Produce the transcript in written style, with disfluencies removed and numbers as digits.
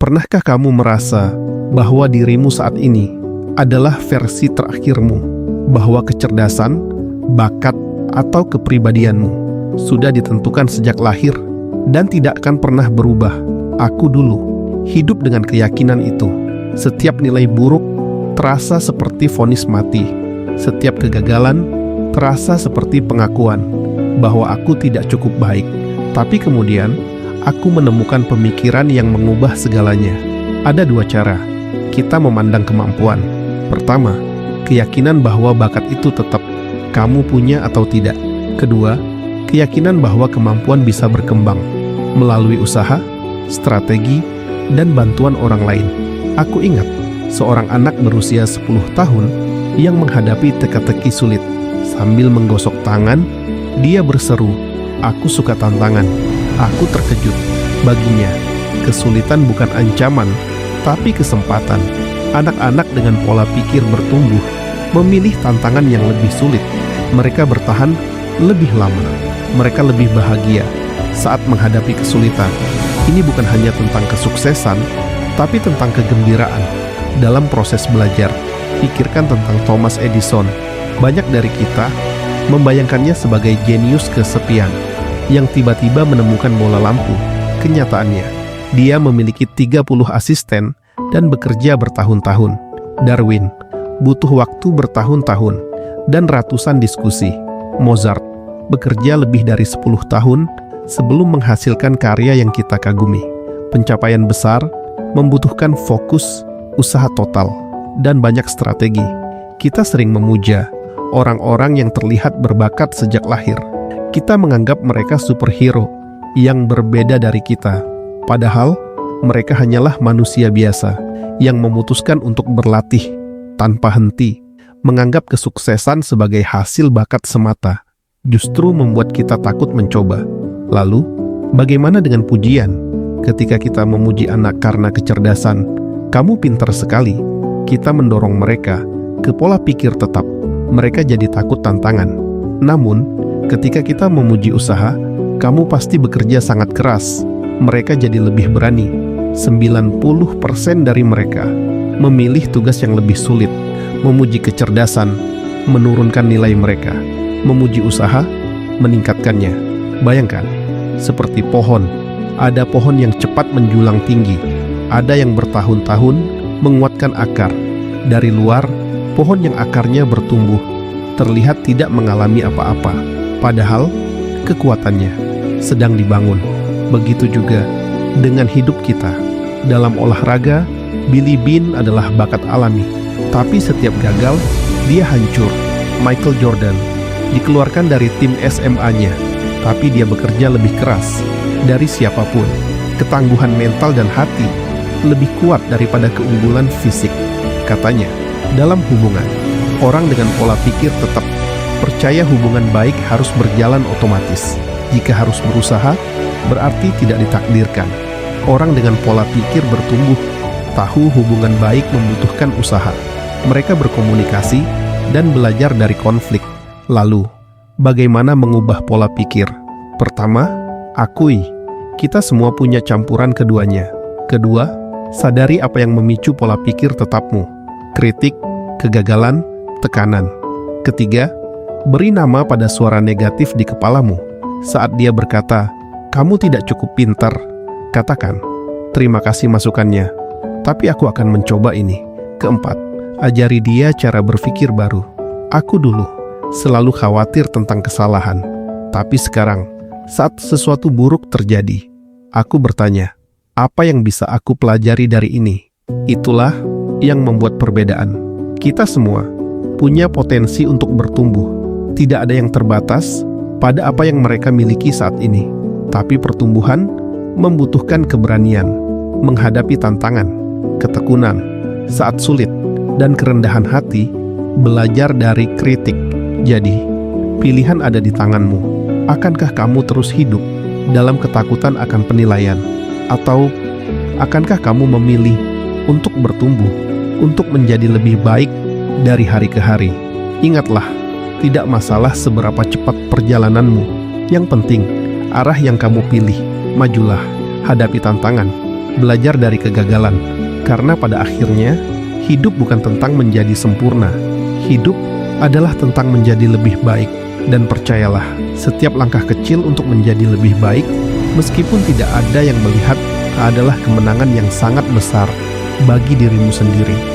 Pernahkah kamu merasa bahwa dirimu saat ini adalah versi terakhirmu, bahwa kecerdasan, bakat, atau kepribadianmu sudah ditentukan sejak lahir dan tidak akan pernah berubah? Aku dulu hidup dengan keyakinan itu. Setiap nilai buruk terasa seperti vonis mati. Setiap kegagalan terasa seperti pengakuan bahwa aku tidak cukup baik. Tapi kemudian aku menemukan pemikiran yang mengubah segalanya. Ada dua cara kita memandang kemampuan. Pertama, keyakinan bahwa bakat itu tetap kamu punya atau tidak. Kedua, keyakinan bahwa kemampuan bisa berkembang melalui usaha, strategi, dan bantuan orang lain. Aku ingat seorang anak berusia 10 tahun yang menghadapi teka-teki sulit. Sambil menggosok tangan, dia berseru, "Aku suka tantangan." Aku terkejut. Baginya, kesulitan bukan ancaman, tapi kesempatan. Anak-anak dengan pola pikir bertumbuh memilih tantangan yang lebih sulit. Mereka bertahan lebih lama. Mereka lebih bahagia saat menghadapi kesulitan. Ini bukan hanya tentang kesuksesan, tapi tentang kegembiraan dalam proses belajar. Pikirkan tentang Thomas Edison. Banyak dari kita membayangkannya sebagai jenius kesepian yang tiba-tiba menemukan bola lampu. Kenyataannya, dia memiliki 30 asisten dan bekerja bertahun-tahun. Darwin butuh waktu bertahun-tahun dan ratusan diskusi. Mozart bekerja lebih dari 10 tahun sebelum menghasilkan karya yang kita kagumi. Pencapaian besar membutuhkan fokus, usaha total, dan banyak strategi. Kita sering memuja orang-orang yang terlihat berbakat sejak lahir. Kita menganggap mereka superhero yang berbeda dari kita. Padahal, mereka hanyalah manusia biasa yang memutuskan untuk berlatih tanpa henti. Menganggap kesuksesan sebagai hasil bakat semata justru membuat kita takut mencoba. Lalu, bagaimana dengan pujian? Ketika kita memuji anak karena kecerdasan, "Kamu pintar sekali," kita mendorong mereka ke pola pikir tetap. Mereka jadi takut tantangan. Namun, ketika kita memuji usaha, "Kamu pasti bekerja sangat keras," mereka jadi lebih berani. 90% dari mereka memilih tugas yang lebih sulit. Memuji kecerdasan menurunkan nilai mereka. Memuji usaha meningkatkannya. Bayangkan, seperti pohon. Ada pohon yang cepat menjulang tinggi. Ada yang bertahun-tahun menguatkan akar. Dari luar, pohon yang akarnya bertumbuh terlihat tidak mengalami apa-apa. Padahal, kekuatannya sedang dibangun. Begitu juga dengan hidup kita. Dalam olahraga, Billy Bean adalah bakat alami. Tapi setiap gagal, dia hancur. Michael Jordan dikeluarkan dari tim SMA-nya. Tapi dia bekerja lebih keras dari siapapun. Ketangguhan mental dan hati lebih kuat daripada keunggulan fisik. Katanya, dalam hubungan, orang dengan pola pikir tetap percaya hubungan baik harus berjalan otomatis. Jika harus berusaha, berarti tidak ditakdirkan. Orang dengan pola pikir bertumbuh, tahu hubungan baik membutuhkan usaha. Mereka berkomunikasi dan belajar dari konflik. Lalu, bagaimana mengubah pola pikir? Pertama, akui kita semua punya campuran keduanya. Kedua, sadari apa yang memicu pola pikir tetapmu. Kritik, kegagalan, tekanan. Ketiga, beri nama pada suara negatif di kepalamu. Saat dia berkata, "Kamu tidak cukup pintar," katakan, "Terima kasih masukannya, tapi aku akan mencoba ini." Keempat, ajari dia cara berpikir baru. Aku dulu selalu khawatir tentang kesalahan, tapi sekarang, saat sesuatu buruk terjadi, aku bertanya, apa yang bisa aku pelajari dari ini? Itulah yang membuat perbedaan. Kita semua punya potensi untuk bertumbuh. Tidak ada yang terbatas pada apa yang mereka miliki saat ini. Tapi pertumbuhan membutuhkan keberanian menghadapi tantangan, ketekunan saat sulit, dan kerendahan hati, belajar dari kritik. Jadi, pilihan ada di tanganmu. Akankah kamu terus hidup dalam ketakutan akan penilaian? Atau akankah kamu memilih untuk bertumbuh, untuk menjadi lebih baik dari hari ke hari? Ingatlah, tidak masalah seberapa cepat perjalananmu. Yang penting, arah yang kamu pilih. Majulah, hadapi tantangan, belajar dari kegagalan. Karena pada akhirnya, hidup bukan tentang menjadi sempurna. Hidup adalah tentang menjadi lebih baik. Dan percayalah, setiap langkah kecil untuk menjadi lebih baik, meskipun tidak ada yang melihat, adalah kemenangan yang sangat besar bagi dirimu sendiri.